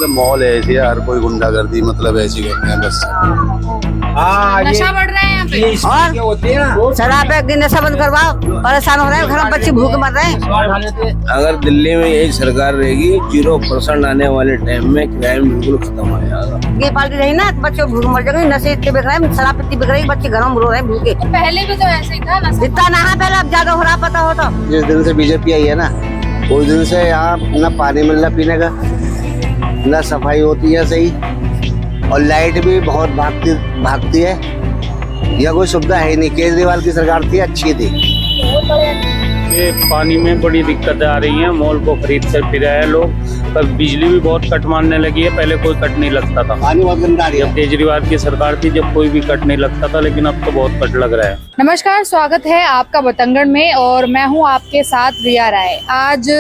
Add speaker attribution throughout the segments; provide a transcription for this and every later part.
Speaker 1: मतलब माहौल ऐसी है, हर कोई गुंडागर्दी मतलब ऐसी करते हैं बस।
Speaker 2: नशा बढ़ रहा है यहाँ पे
Speaker 3: और शराब की नशा बंद करवाओ, परेशान हो रहे हैं, घर में बच्चे भूखे मर रहे हैं।
Speaker 4: अगर दिल्ली में यही सरकार रहेगी 0% आने वाले टाइम में क्राइम बिल्कुल खत्म हो जाएगा।
Speaker 3: ये पार्टी रही ना, बच्चे भूखे मर जाएंगे, नशे इतने बिक रहे हैं, शराब इतनी बिक रही है, बच्चे घरों में रो रहे हैं भूखे।
Speaker 2: पहले भी तो ऐसे ही था ना।
Speaker 3: जितना नहा पहले अब ज्यादा हो रहा पता हो तो।
Speaker 5: जिस दिन से बीजेपी आई है ना, उस दिन से यहाँ न पानी मिल रहा पीने का, न सफाई होती है सही, और लाइट भी बहुत भागती है। यह कोई सुविधा है नहीं। केजरीवाल की सरकार थी, अच्छी थी।
Speaker 6: ये पानी में बड़ी दिक्कतें आ रही हैं, मॉल को खरीद कर फिर आए लोग। पर बिजली भी बहुत कट मारने लगी है, पहले कोई कट नहीं लगता था।
Speaker 5: पानी बहुत गंदा आ रही है।
Speaker 6: जब केजरीवाल की सरकार थी जब कोई भी कट नहीं लगता था, लेकिन अब तो बहुत कट लग रहा है।
Speaker 2: नमस्कार, स्वागत है आपका बतंगड़ में और मैं हूं आपके साथ रिया राय। आज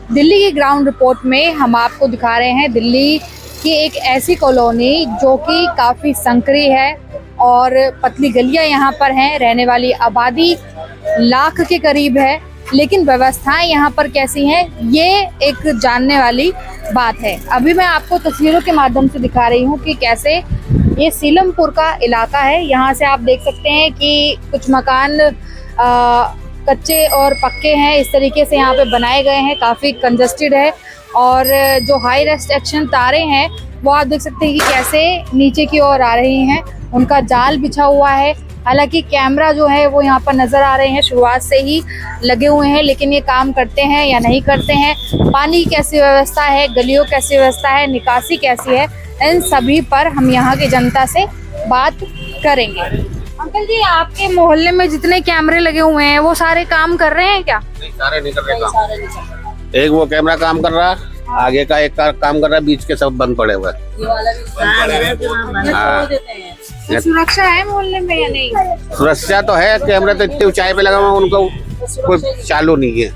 Speaker 2: दिल्ली की ग्राउंड रिपोर्ट में हम आपको दिखा रहे हैं दिल्ली की एक ऐसी कॉलोनी जो कि काफ़ी संकरी है और पतली गलियां यहाँ पर हैं। रहने वाली आबादी लाख के करीब है, लेकिन व्यवस्थाएं यहाँ पर कैसी हैं ये एक जानने वाली बात है। अभी मैं आपको तस्वीरों के माध्यम से दिखा रही हूँ कि कैसे ये सीलमपुर का इलाका है। यहाँ से आप देख सकते हैं कि कुछ मकान कच्चे और पक्के हैं, इस तरीके से यहाँ पे बनाए गए हैं। काफ़ी कंजस्टेड है और जो हाई रेस्ट्रिक्शन तारे हैं वो आप देख सकते हैं कि कैसे नीचे की ओर आ रही हैं। उनका जाल बिछा हुआ है। हालांकि कैमरा जो है वो यहाँ पर नज़र आ रहे हैं, शुरुआत से ही लगे हुए हैं, लेकिन ये काम करते हैं या नहीं करते हैं। पानी की कैसी व्यवस्था है, गलियों कैसी व्यवस्था है, निकासी कैसी है, इन सभी पर हम यहाँ की जनता से बात करेंगे। अंकल जी, आपके मोहल्ले में जितने कैमरे लगे हुए हैं वो सारे काम कर रहे हैं क्या?
Speaker 5: नहीं, सारे नहीं कर रहे। एक वो कैमरा काम कर रहा है, आगे का एक काम कर रहा है, बीच के सब बंद पड़े हुए।
Speaker 2: तो सुरक्षा है मोहल्ले में या नहीं?
Speaker 5: सुरक्षा तो है, कैमरा तो इतनी ऊंचाई पे लगा हुआ, उनको कोई चालू नहीं है।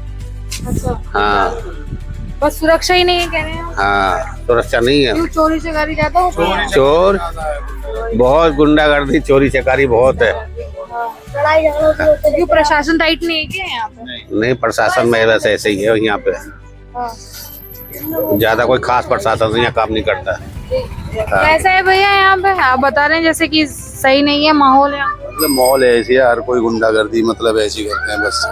Speaker 5: हाँ,
Speaker 2: बस सुरक्षा ही नहीं है कह रहे हैं।
Speaker 5: हाँ, सुरक्षा नहीं है।
Speaker 2: क्यों चोरी चकारी ज्यादा होती है?
Speaker 5: चोर बहुत, गुंडागर्दी, चोरी चकारी बहुत है।
Speaker 2: क्यों प्रशासन टाइट नहीं है क्या यहाँ पे?
Speaker 5: नहीं, प्रशासन में वैसे ऐसे ही है यहाँ पे। ज्यादा कोई खास प्रशासन यहाँ काम नहीं करता।
Speaker 2: कैसा है भैया यहाँ पे? आप बता रहे हैं जैसे कि सही नहीं है माहौल यहाँ।
Speaker 1: मतलब माहौल ऐसी है, हर कोई गुंडागर्दी मतलब ऐसी करते हैं बस।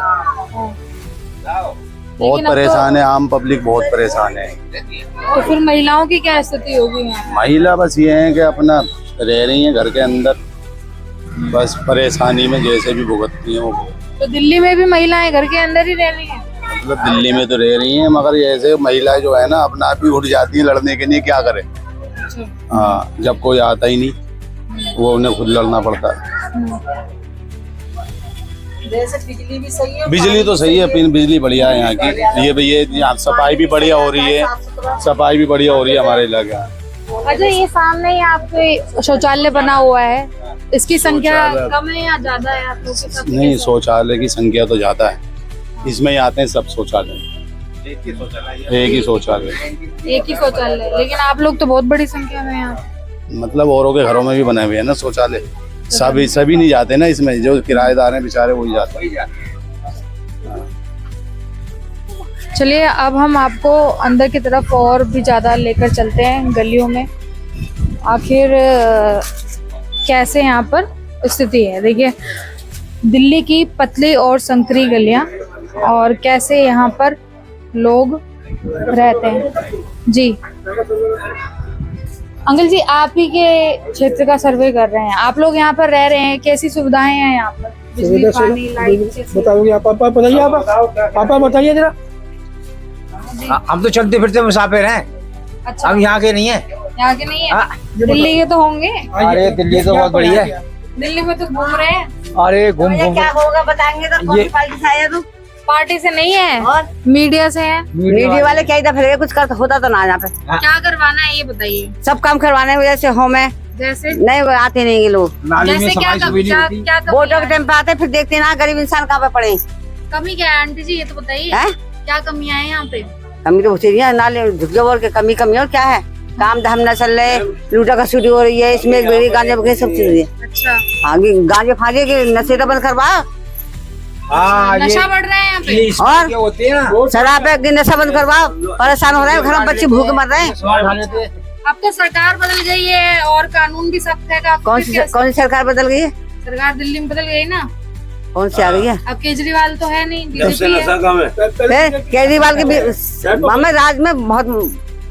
Speaker 1: बहुत परेशान है, आम पब्लिक बहुत परेशान है।
Speaker 2: तो फिर महिलाओं की क्या स्थिति होगी यहाँ?
Speaker 1: महिला बस ये है कि अपना रह रही है घर के अंदर, बस परेशानी में जैसे भी भुगतती हैं वो।
Speaker 2: तो दिल्ली में भी महिलाएं घर के अंदर ही रह रही हैं?
Speaker 1: मतलब दिल्ली में तो रह रही हैं, मगर ऐसे महिला जो है ना अपना आप ही उठ जाती है लड़ने के लिए, क्या करे। हाँ, जब कोई आता ही नहीं वो उन्हें खुद लड़ना पड़ता है।
Speaker 3: बिजली भी सही है,
Speaker 1: बिजली तो सही है, बिजली बढ़िया है यहाँ की। ये भैया यहाँ सफाई भी बढ़िया हो रही है, सफाई भी बढ़िया हो रही है हमारे इलाके में।
Speaker 2: अच्छा, ये सामने ही आपके शौचालय बना हुआ है, इसकी संख्या कम है या ज्यादा है आप लोगों के साथ?
Speaker 1: नहीं, शौचालय की संख्या तो ज्यादा है, इसमें आते हैं सब शौचालय। एक ही शौचालय,
Speaker 2: लेकिन आप लोग तो बहुत बड़ी संख्या में यहाँ।
Speaker 1: मतलब औरों के घरों में भी बने हुए हैं ना शौचालय। सभी नहीं जाते ना इसमें, जो किराएदार हैं बेचारे वही जाते हैं।
Speaker 2: चलिए, अब हम आपको अंदर की तरफ और भी ज़्यादा लेकर चलते हैं गलियों में। आखिर कैसे यहाँ पर स्थिति है। देखिए, दिल्ली की पतली और संकरी गलियाँ और कैसे यहाँ पर लोग रहते हैं। जी अंकल जी, आप ही के क्षेत्र का सर्वे कर रहे हैं, आप लोग यहाँ पर रह रहे हैं, कैसी सुविधाएं हैं यहाँ पर? बिजली, पानी, लाइट?
Speaker 7: बताओगे आप? पापा बताइए, पापा बताइए जरा। हम तो चलते फिरते मुसाफिर हैं।
Speaker 2: अच्छा,
Speaker 7: हम यहाँ के नहीं है।
Speaker 2: यहाँ के नहीं है? दिल्ली के तो होंगे।
Speaker 7: अरे दिल्ली तो बहुत बढ़िया है।
Speaker 2: दिल्ली में तो घूम रहे हैं।
Speaker 7: अरे घूम
Speaker 3: क्या होगा बताएंगे तो? कौन सी पार्टी से आया तू?
Speaker 2: पार्टी से नहीं है
Speaker 3: और
Speaker 2: मीडिया से है।
Speaker 3: मीडिया वाले क्या इधर फिर कुछ कर होता तो ना यहाँ पे।
Speaker 2: क्या करवाना है ये बताइए।
Speaker 3: सब काम करवाने वजह से होम है,
Speaker 2: जैसे
Speaker 3: नहीं वो आते नहीं ये लोग।
Speaker 2: जैसे क्या
Speaker 3: वोटों के टाइम पे आते फिर देखते ना गरीब इंसान कहाँ पे पड़े।
Speaker 2: कमी क्या है आंटी जी, ये तो बताइए। क्या कमियां हैं यहाँ पे?
Speaker 3: कमी तो होती है, नाले झुके बोल के कमी और क्या है। काम धाम न चल रहे, लूटा का शूटिंग हो रही है, इसमें एक बेड़ी गांजा वगैरह सब चीज है।
Speaker 2: अच्छा,
Speaker 3: आगे गांजे फांजे के नशे तो बंद करवा।
Speaker 7: हाँ
Speaker 2: नशा बढ़ रहा है यहाँ पे।
Speaker 3: और
Speaker 7: ये होते हैं ना
Speaker 3: शराब पे नशा बंद करवाओ, परेशान हो रहे हैं, घर में बच्चे भूखे मर रहे हैं।
Speaker 2: अब तो सरकार बदल गई है और कानून भी सख्त है काफी।
Speaker 3: कौन सी सरकार बदल गई है?
Speaker 2: सरकार दिल्ली में बदल गई ना,
Speaker 3: कौन सी आ गई है?
Speaker 2: अब केजरीवाल तो है नहीं,
Speaker 4: सबसे
Speaker 2: बीजेपी है।
Speaker 4: नशा कम है।
Speaker 3: फिर केजरीवाल के हमें राज में बहुत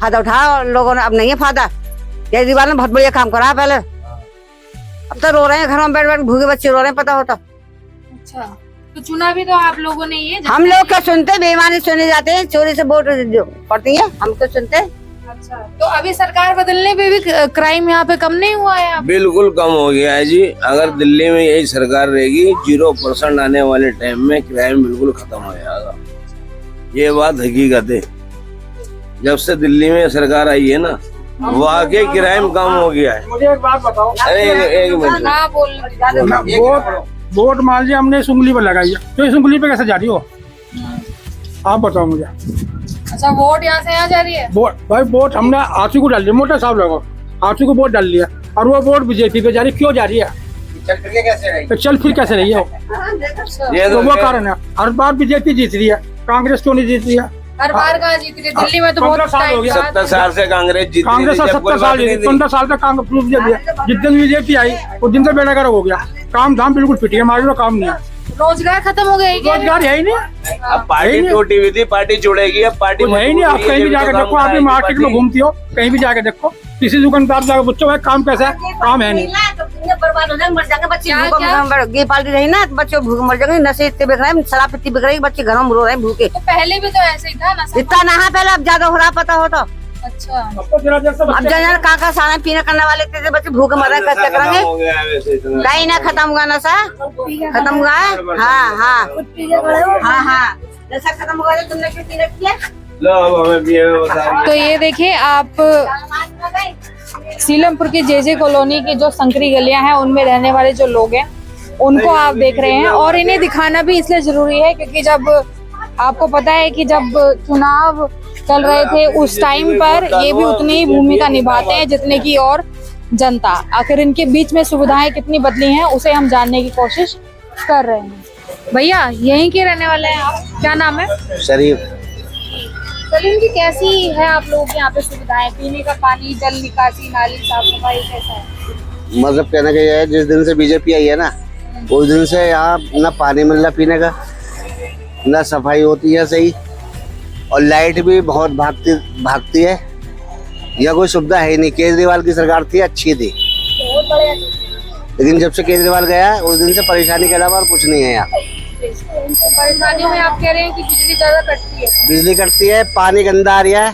Speaker 3: फायदा उठाया और लोगों ने, अब नहीं है फायदा। केजरीवाल ने बहुत बढ़िया काम करा पहले, अब तो रो रहे हैं, घर में बैठ बैठ भूखे बच्चे रो रहे हैं, पता होता।
Speaker 2: अच्छा, तो चुना भी तो आप लोगों ने ये।
Speaker 3: हम लोग क्या सुनते, बेईमानी सुने जाते हैं, चोरी से वोट पड़ती है, हम तो सुनते हैं।
Speaker 2: अच्छा, तो अभी सरकार बदलने पे भी क्राइम यहाँ पे कम नहीं हुआ है?
Speaker 4: बिल्कुल कम हो गया है जी। अगर दिल्ली में यही सरकार रहेगी 0% आने वाले टाइम में क्राइम बिल्कुल खत्म हो जाएगा। ये बात हकीकत है। जब से दिल्ली में सरकार आई है ना, वाकई क्राइम कम हो गया है।
Speaker 7: मुझे एक बात बताओ,
Speaker 4: अरे एक मिनट,
Speaker 2: हाँ बोल।
Speaker 7: वोट मान लीजिए हमने इस उंगली पर लगाई है, तो इस उंगली पे कैसे जा रही हो आप बताओ मुझे।
Speaker 2: अच्छा, वोट यहाँ से यहाँ जा रही है?
Speaker 7: वोट भाई, वोट हमने आंसू को डाल दिया, मोटा साहब लोगों आंसू को वोट डाल दिया, और वो वोट बीजेपी पे जा रही, क्यों जा रही है? तो चल फिर कैसे रही है वो?
Speaker 4: ये
Speaker 7: तो वो कारण है, हर बार बीजेपी जीत रही है, कांग्रेस क्यों नहीं जीत रही है?
Speaker 2: हर बार कहाँ जीत रही है? दिल्ली में तो बहुत
Speaker 7: 15 साल हो गया।
Speaker 4: 70 साल से कांग्रेस जीत रही
Speaker 7: कांग्रेस
Speaker 4: थी, जब
Speaker 7: 70
Speaker 4: कोई
Speaker 7: साल
Speaker 4: बात नहीं थी।
Speaker 7: 15 साल तक कांग्रेस प्रूफ दिया, जिस दिन बीजेपी आई उस दिन से बेनगर हो गया, काम धाम बिल्कुल फिटी है, हमारे में काम नहीं है,
Speaker 2: रोजगार खत्म हो गया है क्या?
Speaker 7: रोजगार है ही नहीं,
Speaker 4: अब पार्टी टूटी हुई थी, पार्टी जुड़ेगी, अब पार्टी
Speaker 7: कुछ है ही नहीं। आप कहीं भी जाके देखो, आप भी मार्केट में घूमती हो, कहीं भी जाके देखो, किसी दुकानदार जाके पूछो भाई काम कैसा है, काम है नहीं।
Speaker 3: बर्बाद हो जाएंगे, मर जाएंगे बच्चे,
Speaker 2: क्या-
Speaker 3: भूखों
Speaker 2: क्या?
Speaker 3: में ये पार्टी रही ना, तो बच्चे भूखे मर जाएंगे, नशे इतने बिक रहे हैं, शराब इतनी बिक रही है, बच्चे घरों में रो रहे हैं भूखे।
Speaker 2: तो पहले भी तो ऐसे ही था ना सब?
Speaker 3: इतना नहा पहले, अब ज्यादा हो रहा पता हो तो।
Speaker 2: अच्छा,
Speaker 7: अब जरा जरा
Speaker 3: अब जाना कहाँ सारा पीना करने वाले थे, बच्चे भूखे मर रहे हैं, कैसे करेंगे?
Speaker 4: हो गया है वैसे इतना।
Speaker 3: कहीं ना खत्म हुआ नशा, खत्म हुआ है। हाँ हाँ हाँ हाँ, नशा खत्म हुआ है, तुमने क्यों पीना किया?
Speaker 4: लो अब हमें भी हमें बता।
Speaker 2: तो ये देखिए आप, सीलमपुर की जे कॉलोनी की जो संकरी गलियां हैं, उनमें रहने वाले जो लोग हैं उनको आप देख रहे हैं, और इन्हें दिखाना भी इसलिए जरूरी है क्योंकि जब आपको पता है कि जब चुनाव चल रहे थे उस टाइम पर ये भी उतनी ही भूमिका निभाते हैं जितने की और जनता। आखिर इनके बीच में सुविधाएं कितनी बदली हैं उसे हम जानने की कोशिश कर रहे हैं। भैया यहीं के रहने वाले हैं आप, क्या नाम है?
Speaker 5: शरीफ।
Speaker 2: सलीम जी, कैसी है आप लोगों के यहाँ पे सुविधाएं? पीने का पानी, जल निकासी, नाली, साफ सफाई कैसा है?
Speaker 5: मतलब कहने का ये है, जिस दिन से बीजेपी आई है ना, उस दिन से यहाँ ना पानी मिल रहा पीने का, ना सफाई होती है सही, और लाइट भी बहुत भागती है। यह कोई सुविधा है ही नहीं। केजरीवाल की सरकार थी, अच्छी थी, लेकिन जब से केजरीवाल गया उस दिन से परेशानी के अलावा और कुछ नहीं है यहाँ।
Speaker 2: परेशानियों में आप कह रहे हैं कि बिजली ज्यादा कटती है?
Speaker 5: बिजली कटती है, पानी गंदा आ रहा है,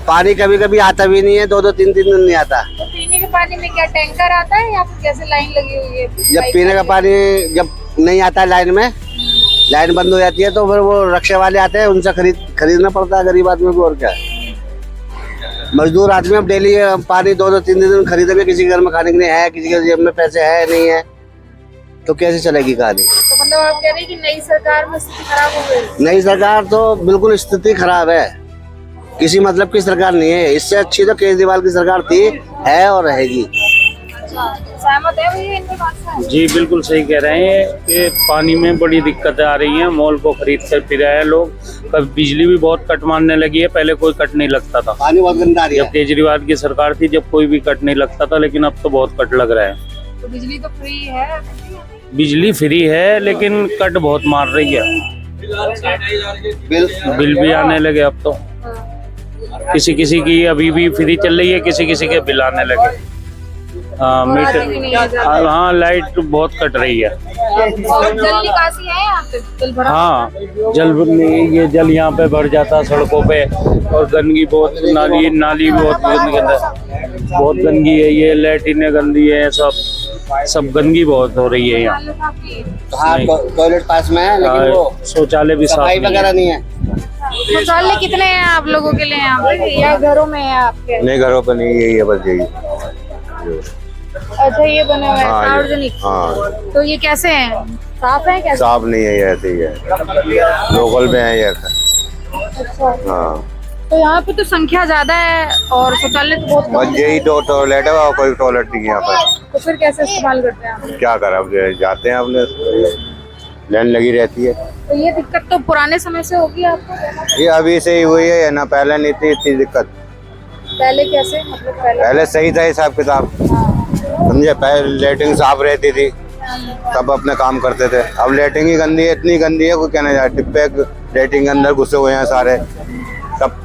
Speaker 5: पानी कभी कभी आता भी नहीं है, 2-2 3-3 दिन नहीं आता।
Speaker 2: तो पीने के पानी में क्या टैंकर आता है या फिर कैसे लाइन लगी हुई है?
Speaker 5: जब पीने का पानी जब नहीं आता है लाइन में, लाइन बंद हो जाती है, तो फिर वो रिक्शे वाले आते हैं, उनसे खरीदना पड़ता है गरीब आदमी को, और क्या। मजदूर आदमी अब डेली पानी 2-2 3 दिन खरीदेंगे, किसी के घर में खाने के लिए है, किसी के जेब में पैसे है नहीं है, तो कैसे चलेगी कहानी।
Speaker 2: तो मतलब आप कह रहे हैं कि नई सरकार में स्थिति खराब हो गई?
Speaker 5: नई सरकार तो बिल्कुल स्थिति खराब है, किसी मतलब की सरकार नहीं है। इससे अच्छी तो केजरीवाल की सरकार थी, है और रहेगी।
Speaker 2: सहमत है भैया इनके बात से?
Speaker 6: जी बिल्कुल सही कह रहे हैं कि पानी में बड़ी दिक्कतें आ रही हैं, मॉल को खरीद कर पी रहे हैं लोग। कब बिजली भी बहुत कट मारने लगी है, पहले कोई कट नहीं लगता था।
Speaker 5: पानी बहुत गंदा आ रही
Speaker 6: जब
Speaker 5: है।
Speaker 6: केजरीवाल की सरकार थी जब कोई भी कट नहीं लगता था, लेकिन अब तो बहुत कट लग रहा है।
Speaker 2: तो बिजली तो फ्री है?
Speaker 6: बिजली फ्री है लेकिन कट बहुत मार रही है, बिल भी आने लगे अब तो। किसी किसी की अभी भी फ्री चल रही है, किसी किसी के बिल आने लगे। हाँ मीटर, हाँ लाइट बहुत कट रही है।
Speaker 2: और जल निकासी है यहाँ पे? जल भरा?
Speaker 6: हाँ ये जल यहाँ पे भर जाता है सड़कों पे, और गंदगी बहुत, नाली बहुत गंदगी है, ये लैट्रिन गंदी है, सब गंदगी बहुत हो रही है यहाँ।
Speaker 5: हाँ, टॉयलेट पास में है, लेकिन वो
Speaker 6: शौचालय भी साफ
Speaker 5: सफाई
Speaker 6: नहीं
Speaker 5: वगैरह
Speaker 6: है।
Speaker 5: नहीं है।
Speaker 2: शौचालय कितने हैं आप लोगों के लिए यहाँ पे, या घरों में है आपके?
Speaker 8: नहीं, घरों पर नहीं, यही है बस यही।
Speaker 2: अच्छा, ये बने हुए हैं
Speaker 8: हाँ,
Speaker 2: सार्वजनिक।
Speaker 8: हाँ,
Speaker 2: तो ये कैसे हैं, साफ है कैसे?
Speaker 8: साफ नहीं है, ये ऐसे ही है, लोकल में है ये।
Speaker 2: अच्छा,
Speaker 8: हाँ,
Speaker 2: तो यहाँ पे तो संख्या ज्यादा है और शौचालय तो बहुत कम
Speaker 8: बस यही 2 टॉयलेट है और कोई टॉयलेट नहीं है यहाँ पर।
Speaker 2: है। तो फिर कैसे इस्तेमाल करते हैं आप?
Speaker 8: क्या करें, अब जाते हैं अपने लाइन लगी रहती है।
Speaker 2: तो ये दिक्कत तो पुराने समय से होगी आपको?
Speaker 8: ये अभी से ही हुई है ना, पहले नहीं थी इतनी दिक्कत।
Speaker 2: पहले कैसे, मतलब
Speaker 8: पहले सही था हिसाब किताब, समझे। पहले लेटिंग साफ रहती थी, सब अपने काम करते थे। अब लेटिंग ही गंदी है, इतनी गंदी है कोई कहना जाए। डिब्बे लेटिंग के अंदर घुसे हुए हैं सारे, सब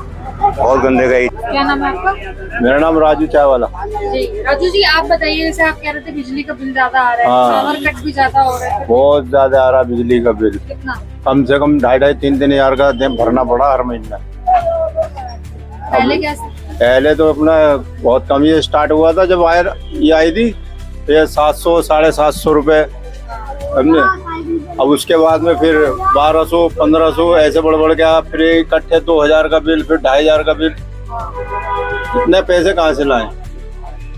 Speaker 8: बहुत गंदे गई।
Speaker 2: क्या नाम है आपका?
Speaker 8: मेरा नाम राजू चाय वाला।
Speaker 2: जी राजू जी, आप बताइए, जैसे आप कह रहे थे बिजली का बिल ज्यादा आ रहा है,
Speaker 8: हाँ।
Speaker 2: पावर कट भी ज्यादा हो रहा है,
Speaker 8: बहुत ज्यादा आ रहा बिजली का बिल,
Speaker 2: कितना?
Speaker 8: कम से कम 2,500-3,000 हजार का भरना पड़ा हर महीना।
Speaker 2: पहले कैसे?
Speaker 8: पहले तो अपना बहुत कम ही स्टार्ट हुआ था, जब वायर ये आई थी ये 700 750 रुपए, समझे। अब उसके बाद में फिर 1200 1500 ऐसे बढ़ गया, फिर इकट्ठे 2,000 का बिल, फिर 2,500 का बिल। इतने पैसे कहाँ से लाएं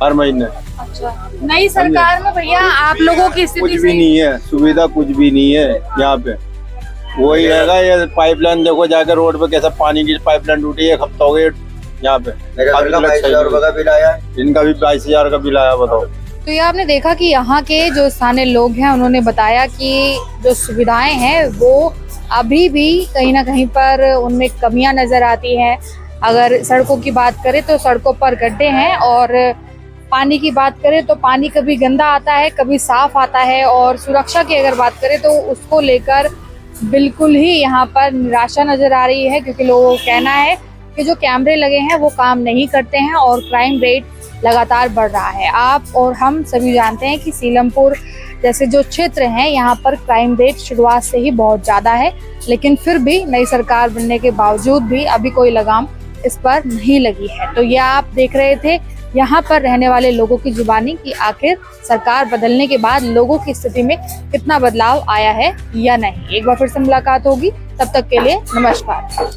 Speaker 8: हर महीने?
Speaker 2: अच्छा, नई सरकार में भैया आप लोगों की स्थिति
Speaker 8: कुछ भी
Speaker 2: सही-
Speaker 8: नहीं है, सुविधा कुछ भी नहीं है यहाँ पे। वही रहेगा, ये पाइपलाइन देखो जाकर रोड पे कैसा पानी की पाइपलाइन टूटी है, एक हफ्ता हो गया यहाँ पे। 22,000 रुपए का बिल आया, इनका भी 22,000 का बिल आया, बताओ।
Speaker 2: तो ये आपने देखा कि यहाँ के जो स्थानीय लोग हैं उन्होंने बताया कि जो सुविधाएं हैं वो अभी भी कहीं ना कहीं पर उनमें कमियां नजर आती हैं। अगर सड़कों की बात करें तो सड़कों पर गड्ढे हैं, और पानी की बात करें तो पानी कभी गंदा आता है, कभी साफ आता है। और सुरक्षा की अगर बात करें तो उसको लेकर बिल्कुल ही यहाँ पर निराशा नजर आ रही है, क्योंकि लोगों का कहना है कि जो कैमरे लगे हैं वो काम नहीं करते हैं और क्राइम रेट लगातार बढ़ रहा है। आप और हम सभी जानते हैं कि सीलमपुर जैसे जो क्षेत्र हैं यहाँ पर क्राइम रेट शुरुआत से ही बहुत ज़्यादा है, लेकिन फिर भी नई सरकार बनने के बावजूद भी अभी कोई लगाम इस पर नहीं लगी है। तो ये आप देख रहे थे यहाँ पर रहने वाले लोगों की जुबानी कि आखिर सरकार बदलने के बाद लोगों की स्थिति में कितना बदलाव आया है या नहीं। एक बार फिर से मुलाकात होगी, तब तक के लिए नमस्कार।